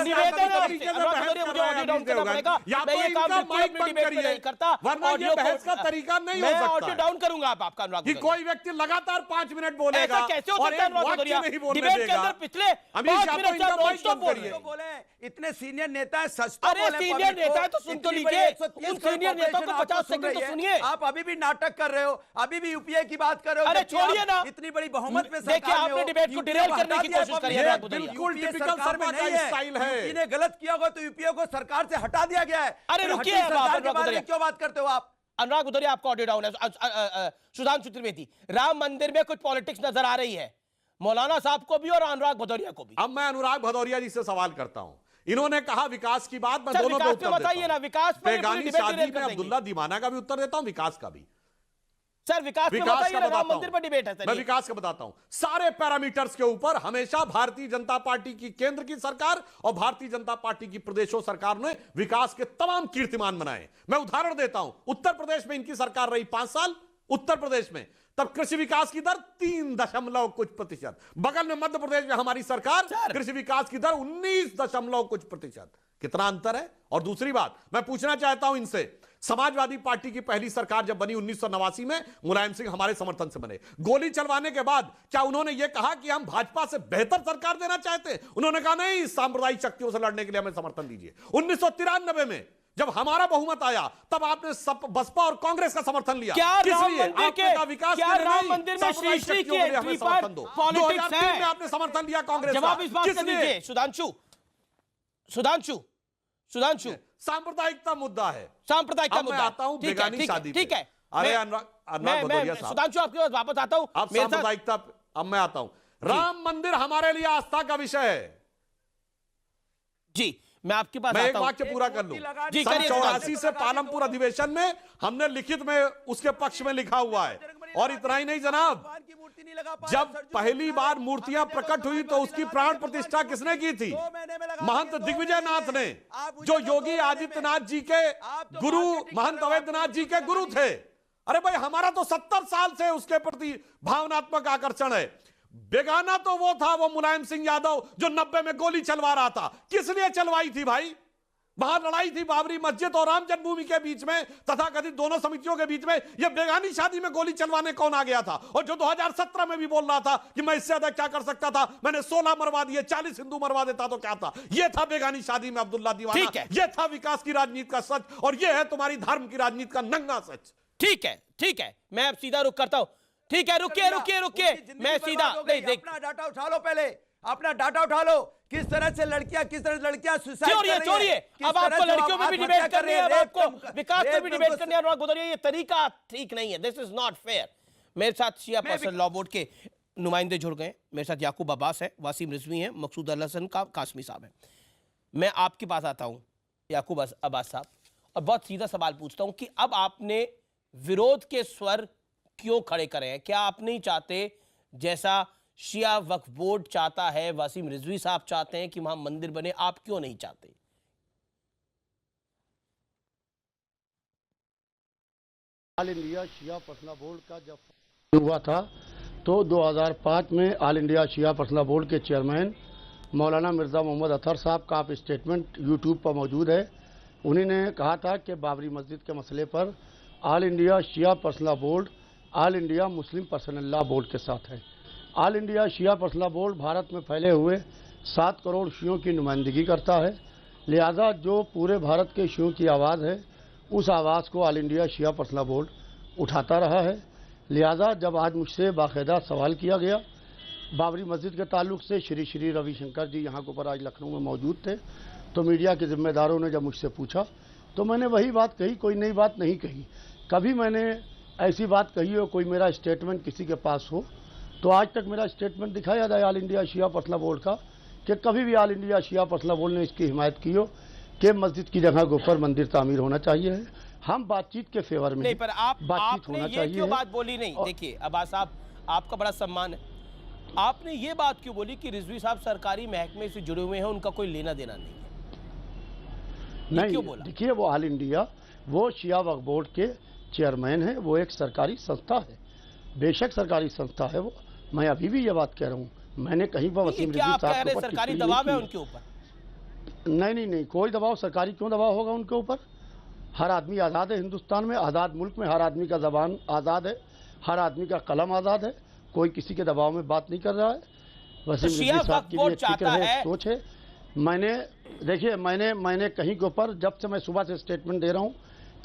निवेदन है, अनुराग भदौरिया मुझे ऑडियो डाउन करना पड़ेगा। मैं ये काम बिल्कुल अपनी डिबेट में नहीं करता, वरना ये बहस का तरीका नहीं हो सकता। मैं ऑडियो डाउन करूंगा आपका अनुराग कि कोई व्यक्ति लगातार 5 मिनट बोलेगा, कैसे हो सकता है अनुराग भदौरिया? डिबेट के अंदर पिछले 5 मिनट से नॉन स्टॉप बोल रहे हैं। इतने सीनियर नेता है, सच तो अरे सीनियर नेता है तो सुन तो लीजिए, उन सीनियर नेता को 50 सेकंड तो सुनिए। आप अभी भी नाटक कर रहे हो, अभी भी यूपीए की बात कर रहे हो। अरे छोड़िए ना, इतनी बड़ी बहुमत में देखिए आपने डिबेट को डिरेल करने की कोशिश करी है। बिल्कुल टिपिकल शर्मा का स्टाइल है। यूपी ने गलत किया होगा तो यूपीए को सरकार से हटा दिया गया है। अरे रुकिए, क्यों बात करते हो आप? अनुराग भदौरिया आपका ऑडियो डाउन है। सुधांशु त्रिवेदी, राम मंदिर में कुछ पॉलिटिक्स नजर आ रही है, मौलाना साहब को भी और अनुराग भदौरिया को भी। अब मैं अनुराग भदौरिया जी से सवाल करता हूं। इन्होंने कहा विकास की बात, मैं दोनों पे उत्तर बताइए ना। विकास पे शादी में अब्दुल्ला दीवाना का भी उत्तर देता हूं, विकास का भी। सर विकास का बताइए, राम मंदिर पर डिबेट है। मैं विकास का बताता हूं। सारे पैरामीटर्स के ऊपर हमेशा भारतीय जनता पार्टी की केंद्र की सरकार और भारतीय जनता पार्टी की प्रदेशों सरकार ने विकास के तमाम कीर्तिमान बनाए। मैं उदाहरण देता हूं, उत्तर प्रदेश में इनकी सरकार रही 5 साल, उत्तर प्रदेश में तब कृषि विकास की दर 3 कुछ प्रतिशत। बगल में मध्य प्रदेश में हमारी सरकार, कृषि विकास की दर 19 कुछ प्रतिशत। कितना अंतर है। और दूसरी बात मैं पूछना चाहता हूं इनसे, समाजवादी पार्टी की पहली सरकार जब बनी 1989 में, मुलायम सिंह हमारे समर्थन से बने। गोली चलवाने के बाद क्या उन्होंने यह कहा कि हम भाजपा से बेहतर सरकार देना चाहते हैं? उन्होंने कहा नहीं, सांप्रदायिक शक्तियों से लड़ने के लिए हमें समर्थन दीजिए। 1993 में जब हमारा बहुमत आया तब आपने बसपा और कांग्रेस का समर्थन लिया। क्या किस राम लिए? मंदिर के विकास क्या राम मंदिर में श्री श्री की एंट्री पर पॉलिटिक्स है? आपने समर्थन दिया कांग्रेस का। जवाब इस बात का दीजिए सुधांशु। सांप्रदायिकता मुद्दा है, सांप्रदायिकता मुद्दा। आता हूं बेगानी शादी, ठीक है। अरे अनुराग भदौरिया साहब, सुधांशु आपके पास वापस आता हूं। आप सांप्रदायिकता, अब मैं आता हूं। राम मंदिर हमारे लिए आस्था का विषय है। जी मैं आपके पास मैं आता एक वाक्य पूरा कर लूं। जी, सन 84 से पालमपुर अधिवेशन में हमने लिखित में उसके पक्ष में लिखा हुआ है। और इतना ही नहीं जनाब, जब पहली बार मूर्तियां प्रकट हुई तो उसकी प्राण प्रतिष्ठा किसने की थी? महंत दिग्विजय नाथ ने, जो योगी आदित्यनाथ जी के गुरु, महंत अवैधनाथ जी के गुरु थे। अरे भाई, हमारा तो 70 साल से उसके प्रति भावनात्मक आकर्षण है। बेगाना तो वो था, वो मुलायम सिंह यादव जो 90 में गोली चलवा रहा था। किस लिए चलवाई थी भाई? वहां लड़ाई थी बाबरी मस्जिद और राम जन्मभूमि के बीच में, तथाकथित दोनों समितियों के बीच में। यह बेगानी शादी में गोली चलवाने कौन आ गया था? और जो 2017 में भी बोल रहा था कि मैं इससे ज्यादा क्या कर सकता था, मैंने 16 मरवा दिए, 40 हिंदू मरवा देता तो क्या था? यह था बेगानी शादी में अब्दुल्ला दीवाना, यह था विकास की राजनीति का सच, और यह है तुम्हारी धर्म की राजनीति का नंगा सच। ठीक है, ठीक है, मैं अब सीधा रुक करता हूं। ठीक है, रुकिए रुकिए रुकिए, मैं सीधा नहीं देख। अपना डाटा उठा लो, पहले अपना डाटा उठा लो। किस तरह से लड़कियां सुसाइड कर रही हैं। अब आपको लड़कियों में भी डिबेट करनी है, अब आपको विकास में भी डिबेट करनी है। गुजरिए, ये तरीका ठीक नहीं है, दिस इज नॉट फेयर। मेरे साथ शिया पर्सनल लॉ बोर्ड के नुमाइंदे जुड़ गए। मेरे साथ याकूब अब्बास है, वासीम रिजवी है, मकसूद अल हसन का कासमी साहब है। मैं आपके पास आता हूं याकूब अब्बास साहब, और बहुत सीधा सवाल पूछता हूं कि अब आपने विरोध के स्वर क्यों खड़े करे हैं? क्या आप नहीं चाहते, जैसा शिया वक्फ बोर्ड चाहता है, वासीम रिजवी साहब चाहते हैं कि वहां मंदिर बने, आप क्यों नहीं चाहते? All India Shia personal board का जब हुआ था तो 2005 में all India Shia personal board के चेयरमैन मौलाना मिर्ज़ा मोहम्मद अतहर साहब का आप स्टेटमेंट यूट्यूब पर मौजूद है। उन्होंने कहा था कि बाबरी मस्जिद के मसले पर all India Shia personal board all India Muslim personal law board के साथ है। All India Shia personal board Bharat में फैले हुए 7 करोड़ शियों की नुमाइंदगी करता है, लिहाजा जो पूरे भारत के शियों की आवाज़ है उस आवाज़ को all India Shia personal board उठाता रहा है। लिहाजा जब आज मुझसे बाकायदा सवाल किया गया बाबरी मस्जिद के ताल्लुक से, श्री श्री रविशंकर जी यहाँ के ऊपर आज लखनऊ में मौजूद थे, तो मीडिया के जिम्मेदारों ने जब मुझसे पूछा तो मैंने वही बात कही, कोई नई बात नहीं कही। कभी मैंने ऐसी बात कही हो, कोई मेरा स्टेटमेंट किसी के पास हो तो आज तक मेरा स्टेटमेंट दिखाया जाए all India Shia personal board का, कि कभी भी all India Shia personal board ने इसकी हिमायत की हो कि मस्जिद की जगह के ऊपर मंदिर तामीर होना चाहिए। हम बातचीत के फेवर में नहीं, पर बातचीत होना चाहिए। क्यों बात बोली नहीं? देखिए अब्बास साहब, आपका बड़ा सम्मान है, आपने ये बात क्यों बोली कि रिजवी साहब सरकारी महकमे से जुड़े हुए हैं, उनका कोई लेना देना नहीं है? नहीं, देखिए वो ऑल इंडिया, वो शिया वक्फ बोर्ड के चेयरमैन है, वो एक सरकारी संस्था है, बेशक सरकारी संस्था है वो। मैं अभी भी ये बात कह रहा हूँ, मैंने कहीं पर वसीम रिजवी साहब के ऊपर सरकारी दबाव है उनके ऊपर? नहीं, कोई दबाव, सरकारी क्यों दबाव होगा उनके ऊपर? हर आदमी आज़ाद है हिंदुस्तान में, आज़ाद मुल्क में हर आदमी का ज़बान आज़ाद है, हर आदमी का कलम आज़ाद है, कोई किसी के दबाव में बात नहीं कर रहा है। वसीम रिजवी साहब की भी फिक्र है, सोच है। मैंने देखिए, मैंने कहीं के ऊपर, जब से मैं सुबह से स्टेटमेंट दे रहा हूँ,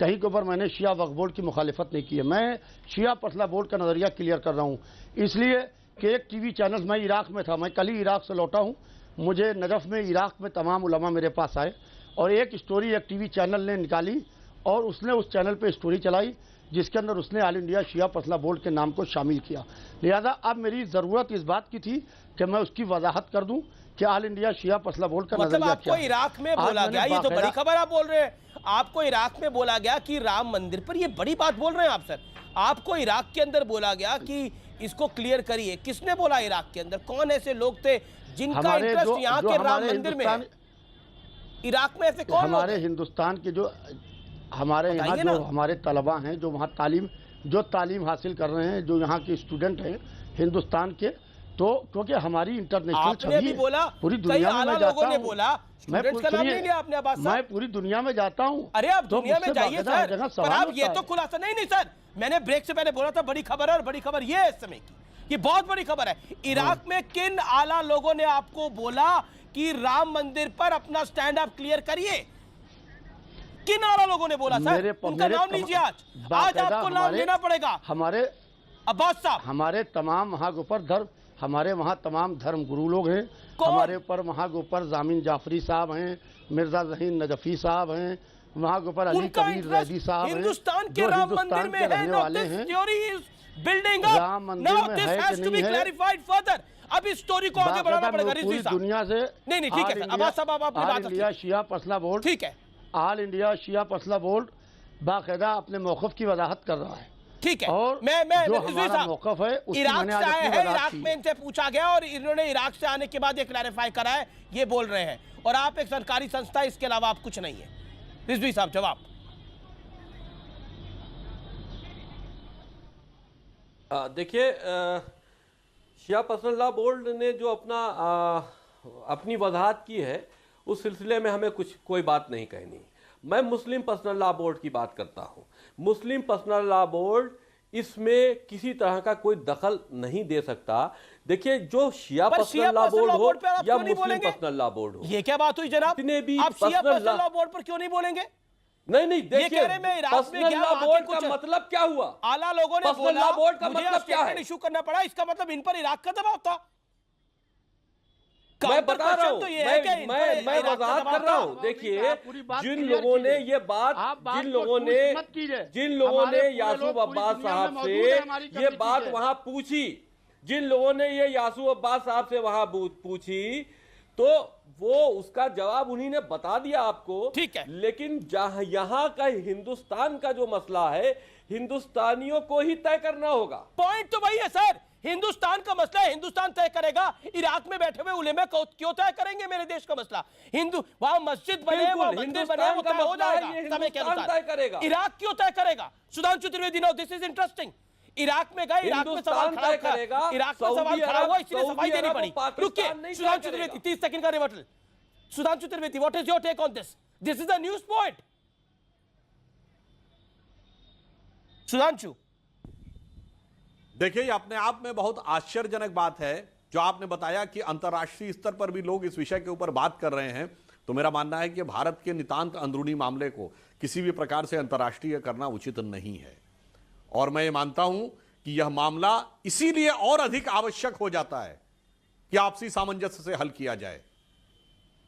कहीं के ऊपर मैंने शिया वक्फ बोर्ड की मुखालिफत नहीं की है। मैं शिया पर्सनल बोर्ड का नज़रिया क्लियर कर रहा हूँ, इसलिए कि एक टीवी चैनल, मैं इराक में था, मैं कल ही इराक से लौटा हूँ, मुझे नजफ़ में इराक में तमाम उलमा मेरे पास आए और एक स्टोरी एक टीवी चैनल ने निकाली और उसने उस चैनल पे स्टोरी चलाई जिसके अंदर उसने all India Shia personal board के नाम को शामिल किया। लिहाजा अब मेरी ज़रूरत इस बात की थी कि मैं उसकी वजाहत कर दूं कि all India Shia personal board का मतलब आपको इराक में बोला गया, ये तो बड़ी खबर आप बोल रहे हैं, आपको इराक में बोला गया कि राम मंदिर पर, ये बड़ी बात बोल रहे हैं आप सर, आपको इराक के अंदर बोला गया कि इसको क्लियर करिए। किसने बोला इराक के अंदर? कौन ऐसे लोग थे जिनका इंटरेस्ट यहाँ के राम मंदिर में है? इराक में ऐसे कौन? हमारे हिंदुस्तान के जो हमारे यहाँ जो हमारे तलबा हैं, जो वहाँ तालीम हासिल कर रहे हैं, जो यहाँ के स्टूडेंट हैं हिंदुस्तान के, तो क्योंकि हमारी इंटरनेशनल छवि बोला, पूरी दुनिया में मैं जाता हूँ, बोला, मैं पूरी दुनिया में जाता हूँ। अरे आप दुनिया में जाइए सर, पर आप ये तो खुलासा नहीं सर, मैंने ब्रेक से पहले बोला था बड़ी खबर है, और बड़ी खबर ये है इस समय की, ये बहुत बड़ी खबर है। इराक में किन आला लोगों ने आपको बोला कि राम मंदिर पर अपना स्टैंड आप क्लियर करिए? किन आला लोगों ने बोला सर? उनका नाम लीजिए, आज आपको नाम लेना पड़ेगा। हमारे अब्बास साहब, हमारे तमाम वहाँ के ऊपर हमारे वहाँ तमाम धर्म गुरु लोग हैं, हमारे ऊपर वहाँ के ऊपर जामिन जाफरी साहब हैं, मिर्जा जहीन नजफी साहब हैं, वहाँ के ऊपर अली कबीर रैदी साहब हैं, हिंदुस्तान के राम मंदिर में रहने वाले हैं। राम मंदिर में है कि नहीं है, अब इस स्टोरी को आगे बढ़ाना पड़ेगा पूरी दुनिया से। नहीं ठीक है अब्बास साहब, आप अपनी बात all India Shia personal board, ठीक है, all India Shia personal board बाकायदा अपने मौक़िफ़ की वजाहत कर रहा है। ठीक है। और मैं जो रिजवी हमारा साहब, मौकफ है उसकी इराक मैंने से आज आए अपनी हैं, वजाहत इराक की में है। इनसे पूछा गया और इन्होंने इराक से आने के बाद ये क्लैरिफाई करा है, ये बोल रहे हैं, और आप एक सरकारी संस्था, इसके अलावा आप कुछ नहीं है। रिजवी साहब जवाब। देखिए, शिया पर्सनल लॉ बोर्ड ने जो अपनी वजाहत की है उस सिलसिले में हमें कोई बात नहीं कहनी। मैं मुस्लिम पर्सनल लॉ बोर्ड की बात करता हूं। मुस्लिम पर्सनल लॉ बोर्ड इसमें किसी तरह का कोई दखल नहीं दे सकता। देखिए, जो शिया पर्सनल लॉ बोर्ड हो या मुस्लिम पर्सनल लॉ बोर्ड हो, ये क्या बात हुई जनाब? जितने भी आप शिया पर्सनल लॉ बोर्ड पर क्यों नहीं बोलेंगे? नहीं, देखिए, पर्सनल लॉ बोर्ड का मतलब क्या हुआ? आला लोगों ने पर्सनल लॉ बोर्ड का मुझे मतलब क्या है? इशू करना पड़ा, इसका मतलब इन पर इराक का दबाव था। मैं बता रहा हूं, तो ये है कि मैं वजाहत कर रहा हूं। देखिए, जिन लोगों ने ये बात, जिन लोगों ने यासूब अब्बास साहब से ये बात वहां पूछी, जिन लोगों ने ये यासूब अब्बास साहब से वहां पूछी, तो वो उसका जवाब उन्हीं ने बता दिया आपको। ठीक है, लेकिन जहां यहाँ का हिंदुस्तान का जो मसला है, हिंदुस्तानियों को ही तय करना होगा। पॉइंट तो वही है सर, हिंदुस्तान का मसला है, हिंदुस्तान तय करेगा। इराक में बैठे हुए उलेमा क्यों तय करेंगे मेरे देश का मसला? हिंदू वहां मस्जिद बने, वहां मंदिर बने, वो तय हो जाएगा समय के अनुसार। इराक क्यों तय करेगा? Sudhanshu Trivedi, no this is interesting. Iraq में गए, इराक में सवाल खड़ा करेगा, इराक में सवाल खड़ा हुआ, इसलिए सफाई देनी पड़ी। रुकिए सुधांशु त्रिवेदी, 30 सेकंड का rebuttal. Sudhanshu Trivedi, what is your take on this? This is a news point. Sudhanshu, देखिए, ये अपने आप में बहुत आश्चर्यजनक बात है जो आपने बताया कि अंतर्राष्ट्रीय स्तर पर भी लोग इस विषय के ऊपर बात कर रहे हैं। तो मेरा मानना है कि भारत के नितांत अंदरूनी मामले को किसी भी प्रकार से अंतर्राष्ट्रीय करना उचित नहीं है, और मैं ये मानता हूं कि यह मामला इसीलिए और अधिक आवश्यक हो जाता है कि आपसी सामंजस्य से हल किया जाए।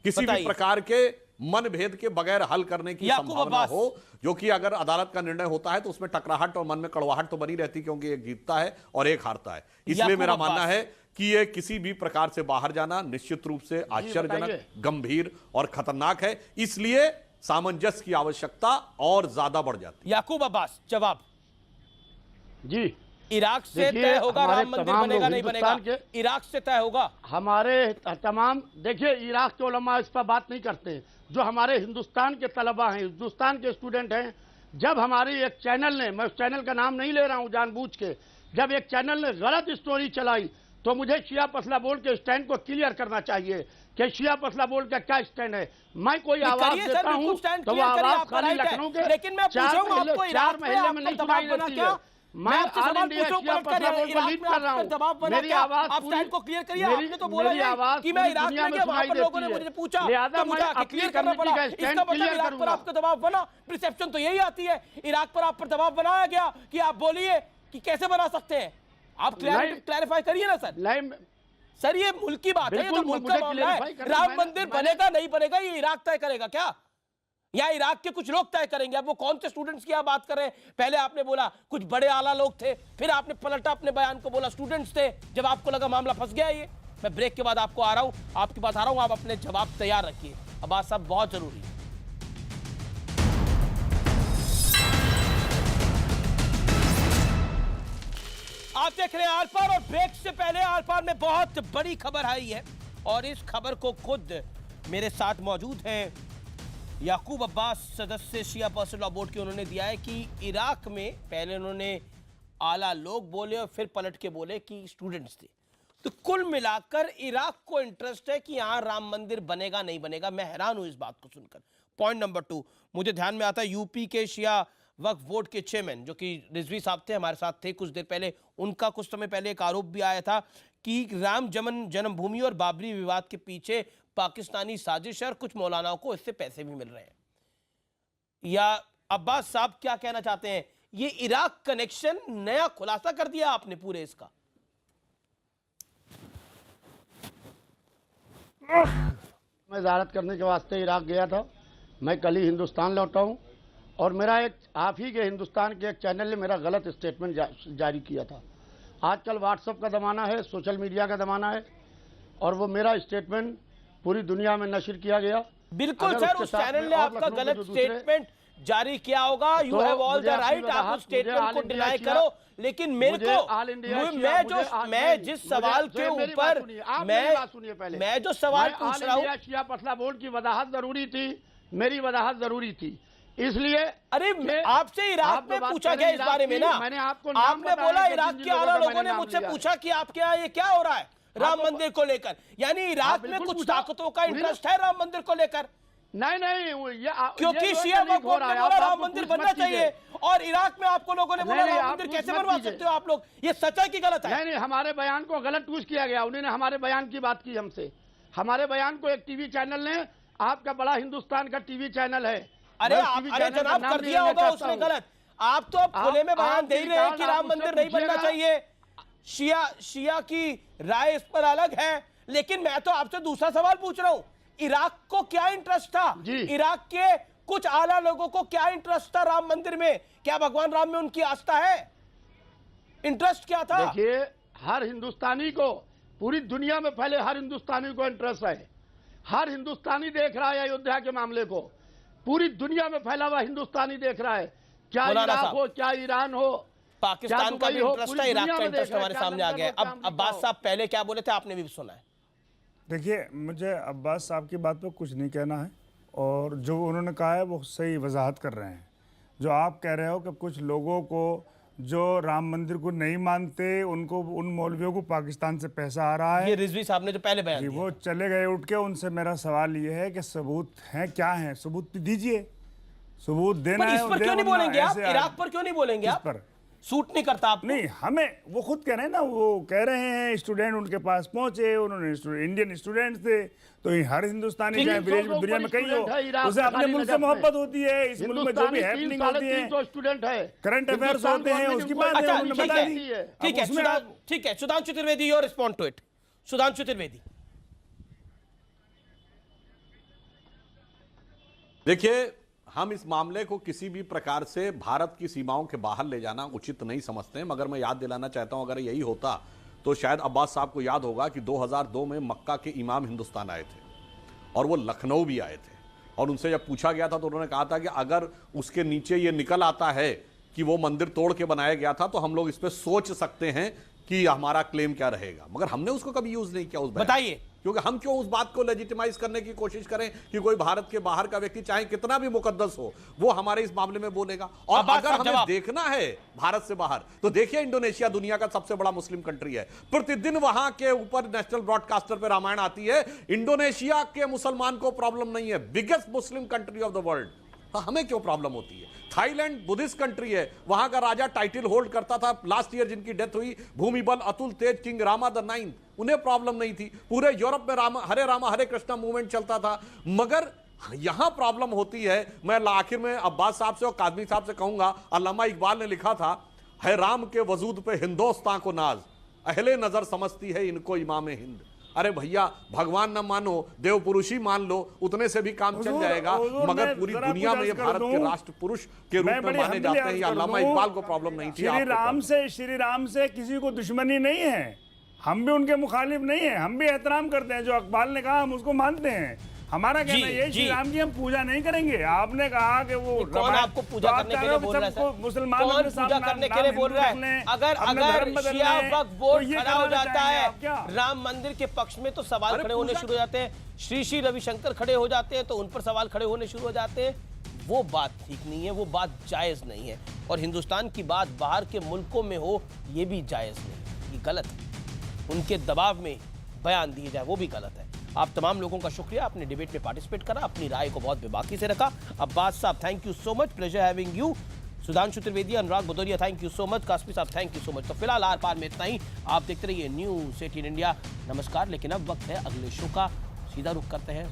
किसी भी प्रकार के मनभेद के बगैर हल करने की संभावना हो, जो कि अगर अदालत का निर्णय होता है तो उसमें टकराहट और मन में कड़वाहट तो बनी रहती, क्योंकि एक जीतता है और एक हारता है। इसलिए मेरा मानना है कि ये किसी भी प्रकार से बाहर जाना निश्चित रूप से आश्चर्यजनक, गंभीर और खतरनाक है। इसलिए सामंजस्य की आवश्यकता और ज्यादा बढ़ जाती है। याकूब अब्बास, जवाब। जी, इराक से तय होगा राम मंदिर बनेगा नहीं बनेगा? इराक से तय होगा। हमारे तमाम, देखिए, इराक के उलमा इस पर बात नहीं करते। जो हमारे हिंदुस्तान के तलबा हैं, हिंदुस्तान के स्टूडेंट हैं, जब हमारी एक चैनल ने, मैं उस चैनल का नाम नहीं ले रहा हूं जानबूझ के, जब एक चैनल ने गलत स्टोरी चलाई, तो मुझे शिया पर्सनल बोर्ड के स्टैंड को क्लियर करना चाहिए कि शिया पर्सनल बोर्ड का क्या स्टैंड है। मैं कोई आवाज देता हूं तो वो आवाज खाली लखनऊ के लेकिन मैं पूछूंगा आपको, 4 महल्ले में नहीं सुनाई देती है। मैं all India Shia personal board को लीड कर रहा हूं। मेरी आवाज आप स्टैंड को क्लियर करिए। आपने तो बोला कि मैं इराक में गया, वहां पर लोगों ने मुझे पूछा, तो मुझे क्लियर करना पड़ा। इसका मतलब इराक पर आपका दबाव बना। प्रिसेप्शन तो यही आती है, इराक पर आप पर दबाव बनाया गया कि आप बोलिए कि कैसे बना सकते हैं। आप क्लैरिफाई करिए ना सर। सर, ये मुल्क की बात है, ये तो मुल्क का मामला है। राम मंदिर बनेगा नहीं बनेगा ये इराक तय करेगा क्या, या इराक के कुछ लोग तय करेंगे? अब वो कौन से स्टूडेंट्स की आप बात कर रहे हैं? पहले आपने बोला कुछ बड़े आला लोग थे, फिर आपने पलटा अपने बयान को, बोला स्टूडेंट्स थे। जब आपको लगा मामला फंस गया ये, मैं ब्रेक के बाद आपको आ रहा हूं, आपके पास आ रहा हूं, आप अपने जवाब तैयार रखिए। अब्बास साहब, बहुत जरूरी है। आप देख रहे हैं आर पार, और ब्रेक से पहले आर पार में बहुत बड़ी खबर आई है, और इस खबर को खुद मेरे साथ मौजूद हैं याकूब अब्बास, सदस्य शिया पर्सनल लॉ बोर्ड के। उन्होंने दिया है कि इराक में पहले उन्होंने आला लोग बोले और फिर पलट के बोले कि स्टूडेंट्स थे। तो कुल मिलाकर इराक को इंटरेस्ट है कि यहां राम मंदिर बनेगा नहीं बनेगा। मैं हैरान हूं इस बात को सुनकर। पॉइंट नंबर 2, मुझे ध्यान में आता है यूपी के शिया वक्फ बोर्ड के चेयरमैन, जो कि रिजवी साहब थे, हमारे साथ थे कुछ देर पहले, उनका कुछ समय पहले एक आरोप भी आया था कि राम जन्मभूमि और बाबरी विवाद के पीछे पाकिस्तानी साजिश है और कुछ मौलानाओं को इससे पैसे भी मिल रहे हैं। या अब्बास साहब क्या कहना चाहते हैं? ये इराक कनेक्शन नया खुलासा कर दिया आपने पूरे इसका। मैं ज़ियारत करने के वास्ते इराक गया था। मैं कल ही हिंदुस्तान लौटा हूं, और मेरा एक आप ही के हिंदुस्तान के एक चैनल ने मेरा गलत स्टेटमेंट जारी किया था। आजकल व्हाट्सएप का ज़माना है, सोशल मीडिया का ज़माना है, और वो मेरा स्टेटमेंट पूरी दुनिया में नशर किया गया। बिल्कुल सर, उस चैनल ने आपका गलत स्टेटमेंट जारी किया होगा। You have all the right, आप उस स्टेटमेंट को डिनाई करो, लेकिन मेरे को मैं जिस सवाल के ऊपर मैं जो सवाल पूछ रहा हूँ, शिया मसला बोर्ड की वजाहत जरूरी थी, मेरी वजाहत जरूरी थी, इसलिए अरे आपसे इराक में पूछा गया इस बारे में ना, मैंने आपको आपने बोला इराक के आला लोगों ने मुझसे पूछा कि आपके यहाँ ये क्या हो रहा है राम मंदिर को लेकर, यानी इराक में कुछ ताकतों का इंटरेस्ट है राम मंदिर को लेकर। नहीं क्योंकि शिया वक्फ बोर्ड ने बोला राम मंदिर बनना चाहिए और इराक में आपको लोगों ने बोला राम मंदिर कैसे बनवा सकते हो आप लोग, ये सच है कि गलत है? नहीं, हमारे बयान को गलत ट्वीट किया गया, उन्होंने हमारे बयान की बात की हमसे, हमारे बयान को एक टीवी चैनल ने, आपका बड़ा हिंदुस्तान का टीवी चैनल है, अरे जनाब कर दिया होगा उसने गलत, आप तो अब खुले में बयान दे रहे हैं कि राम मंदिर नहीं बनना चाहिए, शिया की राय इस पर अलग है, लेकिन मैं तो आपसे दूसरा सवाल पूछ रहा हूं, इराक को क्या इंटरेस्ट था, इराक के कुछ आला लोगों को क्या इंटरेस्ट था राम मंदिर में, क्या भगवान राम में उनकी आस्था है, इंटरेस्ट क्या था? देखिए, हर हिंदुस्तानी को, पूरी दुनिया में फैले हर हिंदुस्तानी को इंटरेस्ट है, हर हिंदुस्तानी देख रहा है अयोध्या के मामले को, पूरी दुनिया में फैला हुआ हिंदुस्तानी देख रहा है, क्या इराक हो, क्या ईरान हो, पाकिस्तान का भी इंटरेस्ट है, इराक का इंटरेस्ट हमारे सामने आ गया। अब अब्बास साहब पहले क्या बोले थे, आपने भी सुना है। देखिए, मुझे अब्बास साहब की बात पर कुछ नहीं कहना है, और जो उन्होंने कहा है वो सही वजाहत कर रहे हैं। जो आप कह रहे हो कि कुछ लोगों को जो राम मंदिर को नहीं मानते, उनको, उन मौलवियों को पाकिस्तान से पैसा आ रहा है, ये रिजवी साहब ने जो पहले बयान दिया, वो चले गए उठ के। उनसे मेरा सवाल ये है कि सबूत हैं, क्या है, सबूत दीजिए, सबूत देना है। इस पर क्यों नहीं बोलेंगे आप, इराक पर क्यों नहीं बोलेंगे आप? पर सूट नहीं करता आप? नहीं, हमें वो खुद कह रहे हैं ना, वो कह रहे हैं स्टूडेंट उनके पास पहुंचे, उन्होंने इंडियन स्टूडेंट्स थे, तो हर हिंदुस्तानी चाहे दुनिया में कहीं हो, उसे अपने मुल्क से मोहब्बत होती है, इस मुल्क में जो भी हैपनिंग होती है, स्टूडेंट है, करंट अफेयर्स होते हैं, उसकी बात है, उन्होंने बता दी। ठीक है, Sudhanshu Trivedi, your respond to it. Sudhanshu Trivedi, देखिए, हम इस मामले को किसी भी प्रकार से भारत की सीमाओं के बाहर ले जाना उचित नहीं समझते हैं, मगर मैं याद दिलाना चाहता हूं, अगर यही होता तो शायद अब्बास साहब को याद होगा कि 2002 में मक्का के इमाम हिंदुस्तान आए थे और वो लखनऊ भी आए थे, और उनसे जब पूछा गया था तो उन्होंने कहा था कि अगर उसके नीचे ये निकल आता है कि वो मंदिर तोड़ के बनाया गया था तो हम लोग इस पर सोच सकते हैं कि हमारा क्लेम क्या रहेगा, मगर हमने उसको कभी यूज नहीं किया उस बयान। बताइए, क्योंकि हम क्यों उस बात को लेजिटिमाइज करने की कोशिश करें कि कोई भारत के बाहर का व्यक्ति चाहे कितना भी मुकद्दस हो वो हमारे इस मामले में बोलेगा। और अगर हमें देखना है भारत से बाहर तो देखिए, इंडोनेशिया दुनिया का सबसे बड़ा मुस्लिम कंट्री है, प्रतिदिन वहां के ऊपर नेशनल ब्रॉडकास्टर पे रामायण आती है। इंडोनेशिया के मुसलमान को प्रॉब्लम नहीं है, biggest Muslim country of the world, हमें क्यों प्रॉब्लम होती है? थाईलैंड बुद्धिस्ट कंट्री है, वहां का राजा टाइटल होल्ड करता था, लास्ट ईयर जिनकी डेथ हुई, भूमिबल अतुल तेज किंग रामा द 9, उन्हें प्रॉब्लम नहीं थी। पूरे यूरोप में रामा हरे कृष्णा मूवमेंट चलता था, मगर यहां प्रॉब्लम होती है। मैं आखिर में अब्बास साहब से और कादमी साहब से कहूंगा, अल्लामा इकबाल ने लिखा था, है राम के वजूद पे हिंदुस्तान को नाज, अहले नजर समझती है इनको इमाम हिंद। अरे भैया, भगवान न मानो, देव पुरुष ही मान लो, उतने से भी काम चल जाएगा, मगर पूरी दुनिया में ये भारत के राष्ट्र पुरुष के रूप में माने जाते हैं। ये अल्लामा इकबाल को प्रॉब्लम नहीं थी। श्री राम से किसी को दुश्मनी नहीं है, हम भी उनके मुखालिफ नहीं है, हम भी एहतराम करते हैं, जो इकबाल ने कहा हम उसको मानते हैं। हमारा कहना ये, श्री राम की हम पूजा नहीं करेंगे। आपने कहा कि वो कौन आपको पूजा करने के लिए बोल रहा है? मुसलमान कौन पूजा करने के लिए बोल रहा है? अगर शिया वक्फ बोर्ड खड़ा हो जाता है राम मंदिर के पक्ष में तो सवाल खड़े होने शुरू हो जाते हैं, श्री रविशंकर खड़े हो जाते हैं तो उन पर सवाल खड़े होने शुरू हो जाते हैं। वो बात ठीक नहीं है, वो बात जायज नहीं है, और हिंदुस्तान की बात बाहर के मुल्कों में हो ये भी जायज नहीं, ये गलत है। उनके दबाव में बयान दिए जाए वो भी गलत है। आप तमाम लोगों का शुक्रिया, आपने डिबेट में पार्टिसिपेट करा, अपनी राय को बहुत बेबाकी से रखा। अब्बास साहब, thank you so much, pleasure having you. Sudhanshu Trivedi, Anurag Bhadauria, thank you so much. Qasmi साहब, थैंक यू सो मच। तो फिलहाल आर पार में इतना ही। आप देखते रहिए न्यूज़ 18 इंडिया। नमस्कार, लेकिन अब वक्त है अगले शो का, सीधा रुख करते हैं।